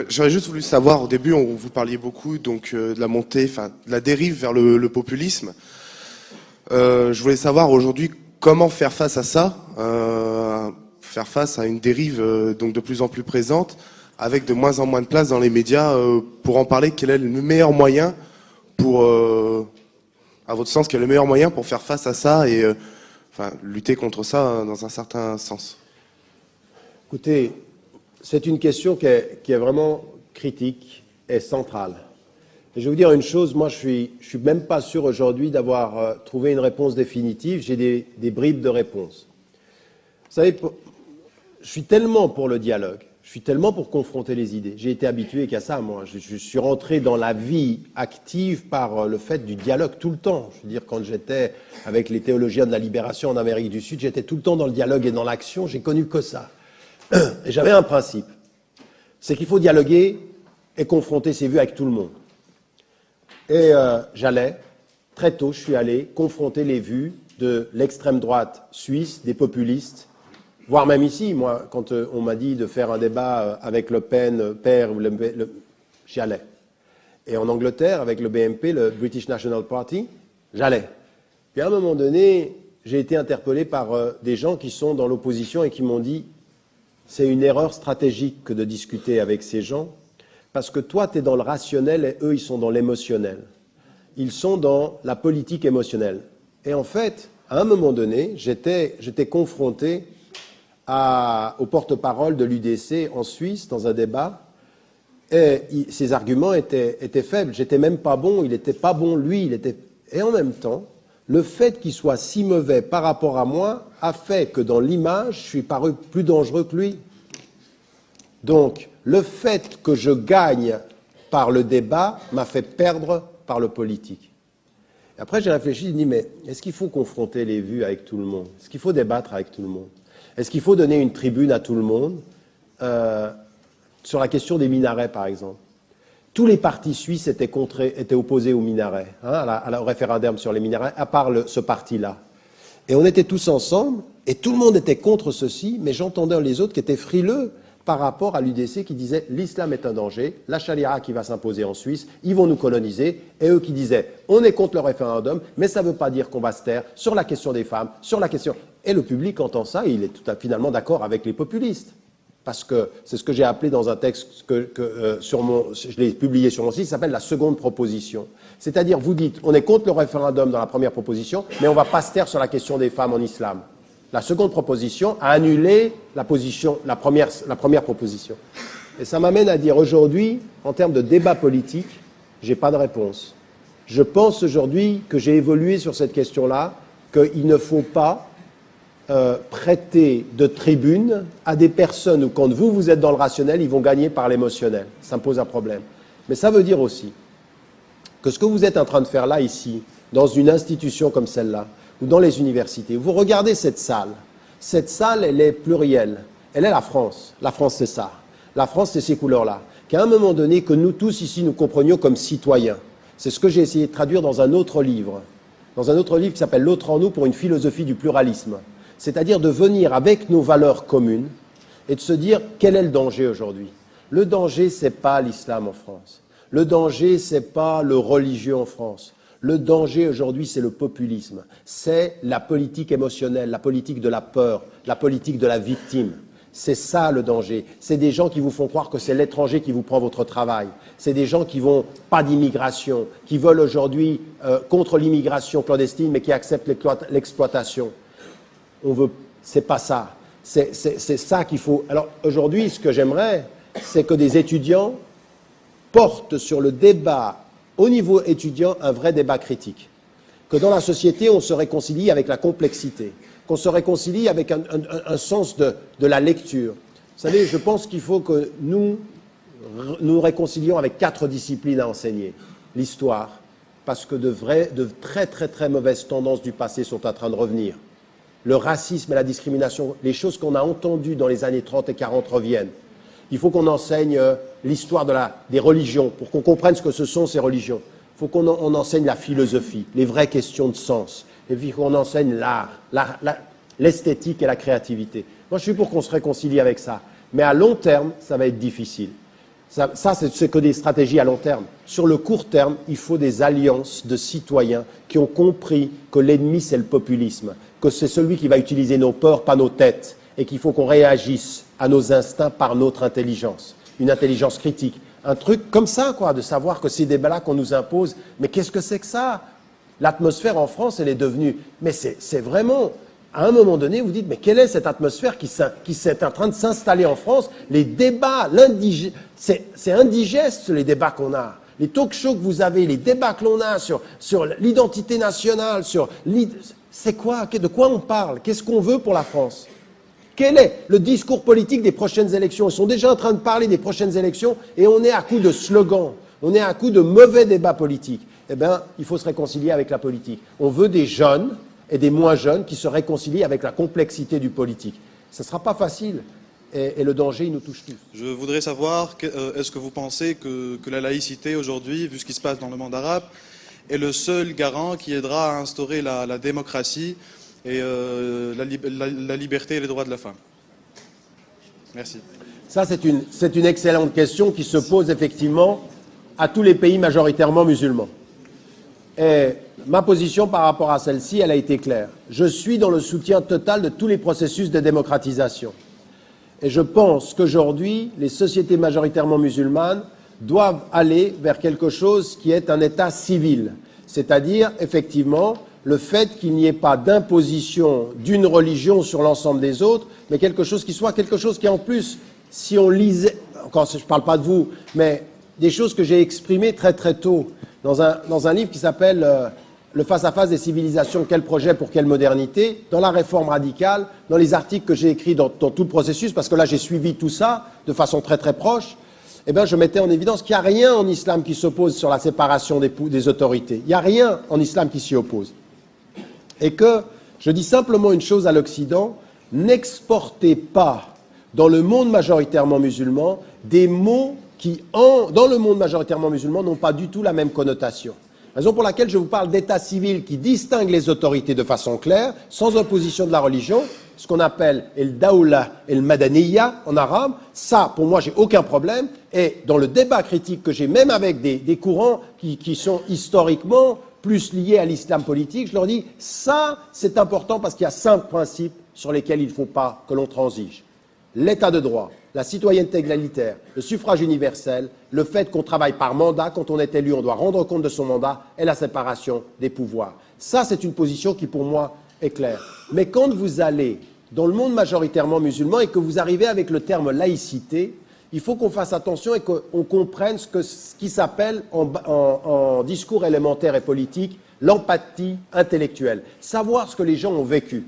J'aurais juste voulu savoir, au début, vous parliez beaucoup donc de la montée, enfin de la dérive vers le populisme. Je voulais savoir aujourd'hui comment faire face à ça, faire face à une dérive donc de plus en plus présente, avec de moins en moins de place dans les médias. Pour en parler, quel est le meilleur moyen pour, à votre sens, quel est le meilleur moyen pour faire face à ça et enfin lutter contre ça dans un certain sens? Écoutez, c'est une question qui est vraiment critique et centrale. Et je vais vous dire une chose, moi je suis même pas sûr aujourd'hui d'avoir trouvé une réponse définitive, j'ai des bribes de réponse. Vous savez, je suis tellement pour le dialogue, je suis tellement pour confronter les idées, j'ai été habitué qu'à ça, moi. Je suis rentré dans la vie active par le fait du dialogue tout le temps. Je veux dire, quand j'étais avec les théologiens de la libération en Amérique du Sud, j'étais tout le temps dans le dialogue et dans l'action, j'ai connu que ça. Et j'avais un principe, c'est qu'il faut dialoguer et confronter ses vues avec tout le monde. Et j'allais, très tôt, je suis allé confronter les vues de l'extrême droite suisse, des populistes, voire même ici, moi, quand on m'a dit de faire un débat avec Le Pen, père, j'y allais. Et en Angleterre, avec le BNP, le British National Party, j'allais. Puis à un moment donné, j'ai été interpellé par des gens qui sont dans l'opposition et qui m'ont dit c'est une erreur stratégique que de discuter avec ces gens, parce que toi, tu es dans le rationnel et eux, ils sont dans l'émotionnel. Ils sont dans la politique émotionnelle. Et en fait, à un moment donné, j'étais confronté au porte-parole de l'UDC en Suisse, dans un débat, et ses arguments étaient faibles. J'étais même pas bon, il n'était pas bon, lui. Et en même temps, le fait qu'il soit si mauvais par rapport à moi a fait que dans l'image, je suis paru plus dangereux que lui. Donc, le fait que je gagne par le débat m'a fait perdre par le politique. Et après, j'ai réfléchi, j'ai dit, mais est-ce qu'il faut confronter les vues avec tout le monde? Est-ce qu'il faut débattre avec tout le monde? Est-ce qu'il faut donner une tribune à tout le monde sur la question des minarets, par exemple? Tous les partis suisses étaient opposés aux minarets, au référendum sur les minarets, à part ce parti-là. Et on était tous ensemble, et tout le monde était contre ceci, mais j'entendais les autres qui étaient frileux par rapport à l'UDC qui disait l'islam est un danger, la charia qui va s'imposer en Suisse, ils vont nous coloniser, et eux qui disaient on est contre le référendum, mais ça ne veut pas dire qu'on va se taire sur la question des femmes, sur la question... Et le public entend ça, et il est finalement d'accord avec les populistes. Parce que c'est ce que j'ai appelé dans un texte je l'ai publié sur mon site, ça s'appelle la seconde proposition. C'est-à-dire, vous dites, on est contre le référendum dans la première proposition, mais on ne va pas se taire sur la question des femmes en islam. La seconde proposition a annulé la première proposition. Et ça m'amène à dire aujourd'hui, en termes de débat politique, je n'ai pas de réponse. Je pense aujourd'hui que j'ai évolué sur cette question-là, qu'il ne faut pas prêter de tribune à des personnes où, quand vous êtes dans le rationnel, ils vont gagner par l'émotionnel. Ça me pose un problème. Mais ça veut dire aussi que ce que vous êtes en train de faire là, ici, dans une institution comme celle-là, ou dans les universités, vous regardez cette salle, elle est plurielle. Elle est la France. La France, c'est ça. La France, c'est ces couleurs-là. Qu'à un moment donné, que nous tous ici, nous comprenions comme citoyens. C'est ce que j'ai essayé de traduire dans un autre livre. Dans un autre livre qui s'appelle L'autre en nous pour une philosophie du pluralisme. C'est-à-dire de venir avec nos valeurs communes et de se dire quel est le danger aujourd'hui. Le danger, ce n'est pas l'islam en France. Le danger, ce n'est pas le religieux en France. Le danger aujourd'hui, c'est le populisme. C'est la politique émotionnelle, la politique de la peur, la politique de la victime. C'est ça le danger. C'est des gens qui vous font croire que c'est l'étranger qui vous prend votre travail. C'est des gens qui vont pas d'immigration, qui veulent aujourd'hui contre l'immigration clandestine, mais qui acceptent l'exploitation. C'est pas ça. C'est ça qu'il faut. Alors aujourd'hui, ce que j'aimerais, c'est que des étudiants portent sur le débat au niveau étudiant un vrai débat critique. Que dans la société, on se réconcilie avec la complexité, qu'on se réconcilie avec un sens de la lecture. Vous savez, je pense qu'il faut que nous réconcilions avec 4 disciplines à enseigner. L'histoire, parce que de très très très mauvaises tendances du passé sont en train de revenir. Le racisme et la discrimination, les choses qu'on a entendues dans les années 30 et 40 reviennent. Il faut qu'on enseigne l'histoire des religions pour qu'on comprenne ce que ce sont ces religions. Il faut qu'on enseigne la philosophie, les vraies questions de sens. Et puis qu'on enseigne l'art, l'esthétique et la créativité. Moi, je suis pour qu'on se réconcilie avec ça. Mais à long terme, ça va être difficile. Ça c'est que des stratégies à long terme. Sur le court terme, il faut des alliances de citoyens qui ont compris que l'ennemi, c'est le populisme, que c'est celui qui va utiliser nos peurs, pas nos têtes, et qu'il faut qu'on réagisse à nos instincts par notre intelligence, une intelligence critique. Un truc comme ça, quoi, de savoir que ces débats-là qu'on nous impose, mais qu'est-ce que c'est que ça? L'atmosphère en France, elle est devenue... Mais c'est vraiment... À un moment donné, vous dites, mais quelle est cette atmosphère qui s'est en train de s'installer en France? Les débats, c'est indigeste, les débats qu'on a. Les talk-shows que vous avez, les débats que l'on a sur l'identité nationale, c'est quoi? De quoi on parle? Qu'est-ce qu'on veut pour la France? Quel est le discours politique des prochaines élections? Ils sont déjà en train de parler des prochaines élections et on est à coup de slogans, on est à coup de mauvais débats politiques. Eh bien, il faut se réconcilier avec la politique. On veut des jeunes et des moins jeunes qui se réconcilient avec la complexité du politique. Ce ne sera pas facile et le danger, il nous touche tous. Je voudrais savoir, est-ce que vous pensez que la laïcité aujourd'hui, vu ce qui se passe dans le monde arabe, est le seul garant qui aidera à instaurer la démocratie et la liberté et les droits de la femme? Merci. Ça, c'est une excellente question qui se pose effectivement à tous les pays majoritairement musulmans. Et ma position par rapport à celle-ci, elle a été claire. Je suis dans le soutien total de tous les processus de démocratisation. Et je pense qu'aujourd'hui, les sociétés majoritairement musulmanes doivent aller vers quelque chose qui est un État civil. C'est-à-dire, effectivement, le fait qu'il n'y ait pas d'imposition d'une religion sur l'ensemble des autres, mais quelque chose qui soit quelque chose qui, en plus, si on lisait, encore je ne parle pas de vous, mais des choses que j'ai exprimées très très tôt, dans un livre qui s'appelle Le face-à-face des civilisations, quel projet pour quelle modernité, dans la réforme radicale, dans les articles que j'ai écrits dans tout le processus, parce que là j'ai suivi tout ça de façon très très proche, eh bien, je mettais en évidence qu'il n'y a rien en islam qui s'oppose sur la séparation des autorités. Il n'y a rien en islam qui s'y oppose. Et que, je dis simplement une chose à l'Occident, n'exportez pas dans le monde majoritairement musulman des mots qui, dans le monde majoritairement musulman, n'ont pas du tout la même connotation. Raison pour laquelle je vous parle d'état civil qui distingue les autorités de façon claire, sans opposition de la religion, ce qu'on appelle el dawla et el madaniya en arabe. Ça, pour moi, j'ai aucun problème. Et dans le débat critique que j'ai, même avec des courants qui sont historiquement plus liés à l'islam politique, je leur dis, ça, c'est important parce qu'il y a 5 principes sur lesquels il ne faut pas que l'on transige. L'état de droit, la citoyenneté égalitaire, le suffrage universel, le fait qu'on travaille par mandat, quand on est élu, on doit rendre compte de son mandat, et la séparation des pouvoirs. Ça, c'est une position qui, pour moi, est claire. Mais quand vous allez dans le monde majoritairement musulman et que vous arrivez avec le terme laïcité, il faut qu'on fasse attention et qu'on comprenne ce qui s'appelle, en discours élémentaire et politique, l'empathie intellectuelle. Savoir ce que les gens ont vécu.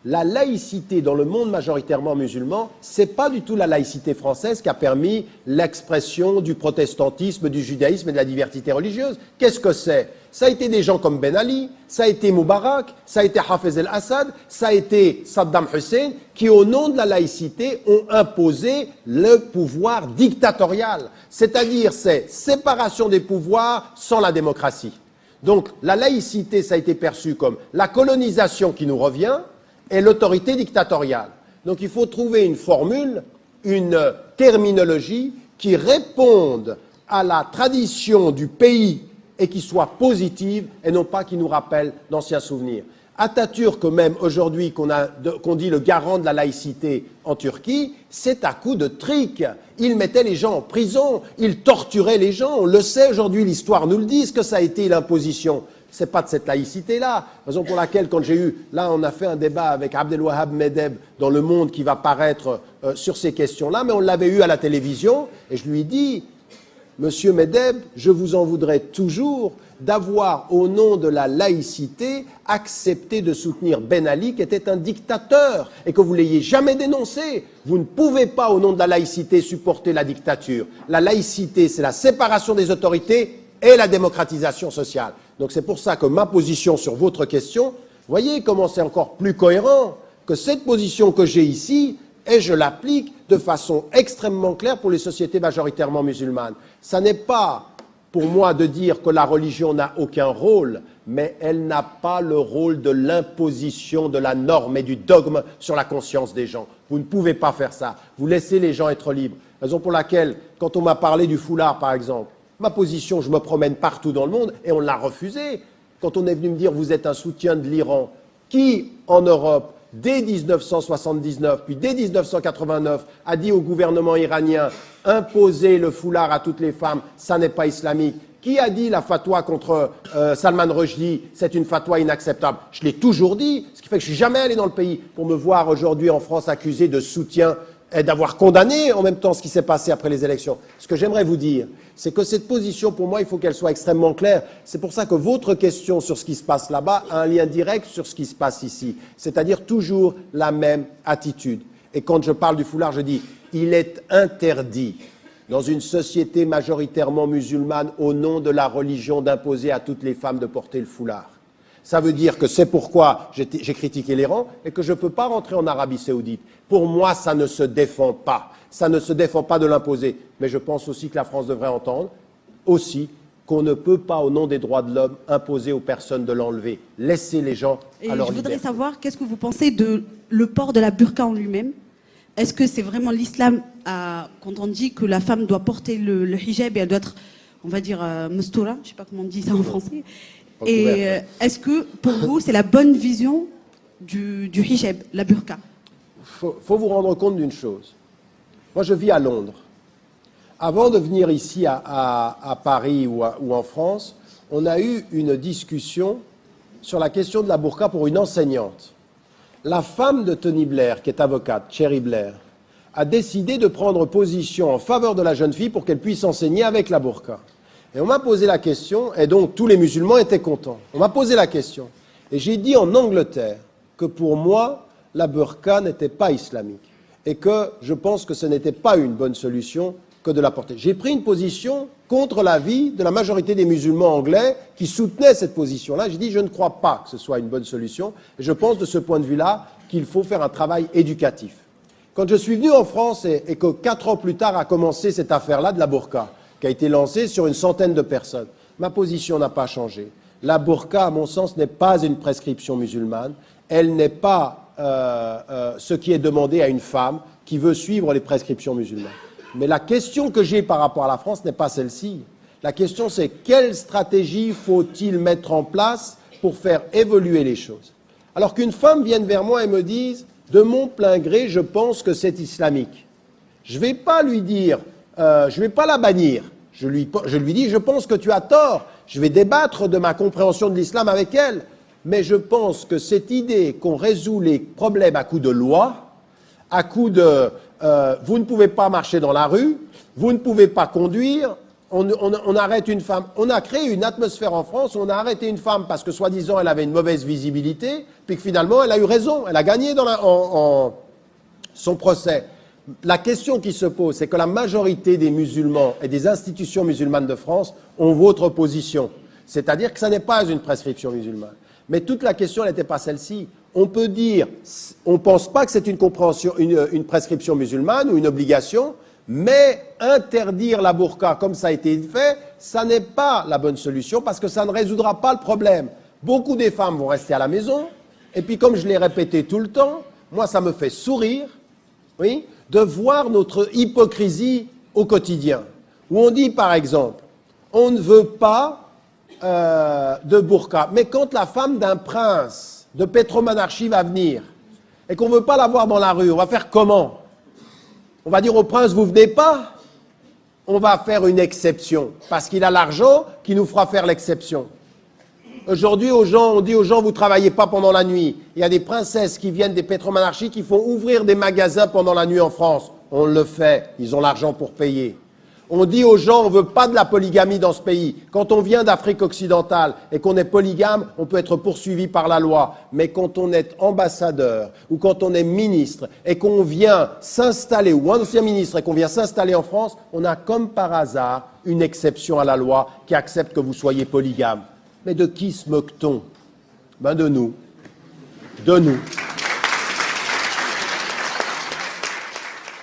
La laïcité dans le monde majoritairement musulman, ce n'est pas du tout la laïcité française qui a permis l'expression du protestantisme, du judaïsme et de la diversité religieuse. Qu'est-ce que c'est? Ça a été des gens comme Ben Ali, ça a été Moubarak, ça a été Hafez el-Assad, ça a été Saddam Hussein, qui au nom de la laïcité ont imposé le pouvoir dictatorial. C'est-à-dire, c'est séparation des pouvoirs sans la démocratie. Donc la laïcité, ça a été perçu comme la colonisation qui nous revient, et l'autorité dictatoriale. Donc il faut trouver une formule, une terminologie qui réponde à la tradition du pays et qui soit positive et non pas qui nous rappelle d'anciens souvenirs. Atatürk, même aujourd'hui, qu'on dit le garant de la laïcité en Turquie, c'est à coup de trick. Il mettait les gens en prison, il torturait les gens. On le sait aujourd'hui, l'histoire nous le dit, ce que ça a été l'imposition. C'est pas de cette laïcité-là. Raison pour laquelle, quand j'ai eu... Là, on a fait un débat avec Abdelwahab Medeb dans Le Monde qui va paraître sur ces questions-là, mais on l'avait eu à la télévision, et je lui ai dit, Monsieur Medeb, je vous en voudrais toujours d'avoir, au nom de la laïcité, accepté de soutenir Ben Ali, qui était un dictateur, et que vous ne l'ayez jamais dénoncé. Vous ne pouvez pas, au nom de la laïcité, supporter la dictature. La laïcité, c'est la séparation des autorités et la démocratisation sociale. Donc c'est pour ça que ma position sur votre question, voyez comment c'est encore plus cohérent que cette position que j'ai ici, et je l'applique de façon extrêmement claire pour les sociétés majoritairement musulmanes. Ça n'est pas pour moi de dire que la religion n'a aucun rôle, mais elle n'a pas le rôle de l'imposition de la norme et du dogme sur la conscience des gens. Vous ne pouvez pas faire ça. Vous laissez les gens être libres. Raison pour laquelle, quand on m'a parlé du foulard, par exemple, ma position, je me promène partout dans le monde et on l'a refusé. Quand on est venu me dire, vous êtes un soutien de l'Iran, qui, en Europe, dès 1979, puis dès 1989, a dit au gouvernement iranien, imposer le foulard à toutes les femmes, ça n'est pas islamique. Qui a dit la fatwa contre Salman Rushdie, c'est une fatwa inacceptable? Je l'ai toujours dit, ce qui fait que je ne suis jamais allé dans le pays pour me voir aujourd'hui en France accusé de soutien et d'avoir condamné en même temps ce qui s'est passé après les élections. Ce que j'aimerais vous dire, c'est que cette position, pour moi, il faut qu'elle soit extrêmement claire. C'est pour ça que votre question sur ce qui se passe là-bas a un lien direct sur ce qui se passe ici. C'est-à-dire toujours la même attitude. Et quand je parle du foulard, je dis, il est interdit dans une société majoritairement musulmane, au nom de la religion, d'imposer à toutes les femmes de porter le foulard. Ça veut dire que c'est pourquoi j'ai critiqué l'Iran et que je ne peux pas rentrer en Arabie Saoudite. Pour moi, ça ne se défend pas. Ça ne se défend pas de l'imposer. Mais je pense aussi que la France devrait entendre aussi qu'on ne peut pas, au nom des droits de l'homme, imposer aux personnes de l'enlever. Laissez les gens à leur liberté. Je voudrais savoir, qu'est-ce que vous pensez de le port de la burqa en lui-même? Est-ce que c'est vraiment l'islam, quand on dit que la femme doit porter le hijab et elle doit être, on va dire, mestoura, je ne sais pas comment on dit ça en français. Et est-ce que, pour vous, c'est la bonne vision du hijab, la burqa? Faut vous rendre compte d'une chose. Moi, je vis à Londres. Avant de venir ici à Paris ou en France, on a eu une discussion sur la question de la burqa pour une enseignante. La femme de Tony Blair, qui est avocate, Cherie Blair, a décidé de prendre position en faveur de la jeune fille pour qu'elle puisse enseigner avec la burqa. Et on m'a posé la question, et donc tous les musulmans étaient contents. On m'a posé la question, et j'ai dit en Angleterre que pour moi, la burqa n'était pas islamique, et que je pense que ce n'était pas une bonne solution que de la porter. J'ai pris une position contre l'avis de la majorité des musulmans anglais qui soutenaient cette position-là. J'ai dit, je ne crois pas que ce soit une bonne solution, et je pense de ce point de vue-là qu'il faut faire un travail éducatif. Quand je suis venu en France, et que 4 ans plus tard a commencé cette affaire-là de la burqa, qui a été lancée sur une centaine de personnes, ma position n'a pas changé. La burqa, à mon sens, n'est pas une prescription musulmane, elle n'est pas ce qui est demandé à une femme qui veut suivre les prescriptions musulmanes. Mais la question que j'ai par rapport à la France n'est pas celle-ci. La question, c'est quelle stratégie faut-il mettre en place pour faire évoluer les choses? Alors qu'une femme vienne vers moi et me dise, de mon plein gré, je pense que c'est islamique. Je ne vais pas lui dire, je ne vais pas la bannir. Je lui dis, je pense que tu as tort. Je vais débattre de ma compréhension de l'islam avec elle. Mais je pense que cette idée qu'on résout les problèmes à coup de loi, à coup de vous ne pouvez pas marcher dans la rue, vous ne pouvez pas conduire, on arrête une femme. On a créé une atmosphère en France où on a arrêté une femme parce que soi-disant elle avait une mauvaise visibilité, puis que finalement elle a eu raison, elle a gagné dans son procès. La question qui se pose, c'est que la majorité des musulmans et des institutions musulmanes de France ont votre position. C'est-à-dire que ça n'est pas une prescription musulmane. Mais toute la question n'était pas celle-ci. On peut dire, on ne pense pas que c'est une prescription musulmane ou une obligation, mais interdire la burqa comme ça a été fait, ça n'est pas la bonne solution parce que ça ne résoudra pas le problème. Beaucoup des femmes vont rester à la maison, et puis comme je l'ai répété tout le temps, moi ça me fait sourire, oui, de voir notre hypocrisie au quotidien. Où on dit par exemple, on ne veut pas de burqa, mais quand la femme d'un prince de pétromonarchie va venir et qu'on ne veut pas la voir dans la rue, on va faire comment? On va dire au prince, vous venez pas? On va faire une exception, parce qu'il a l'argent qui nous fera faire l'exception. Aujourd'hui, on dit aux gens, vous ne travaillez pas pendant la nuit. Il y a des princesses qui viennent des pétromonarchies qui font ouvrir des magasins pendant la nuit en France. On le fait, ils ont l'argent pour payer. On dit aux gens, on ne veut pas de la polygamie dans ce pays. Quand on vient d'Afrique occidentale et qu'on est polygame, on peut être poursuivi par la loi. Mais quand on est ambassadeur ou quand on est ministre et qu'on vient s'installer, ou ancien ministre et qu'on vient s'installer en France, on a comme par hasard une exception à la loi qui accepte que vous soyez polygame. Mais de qui se moque-t-on? Ben de nous. De nous.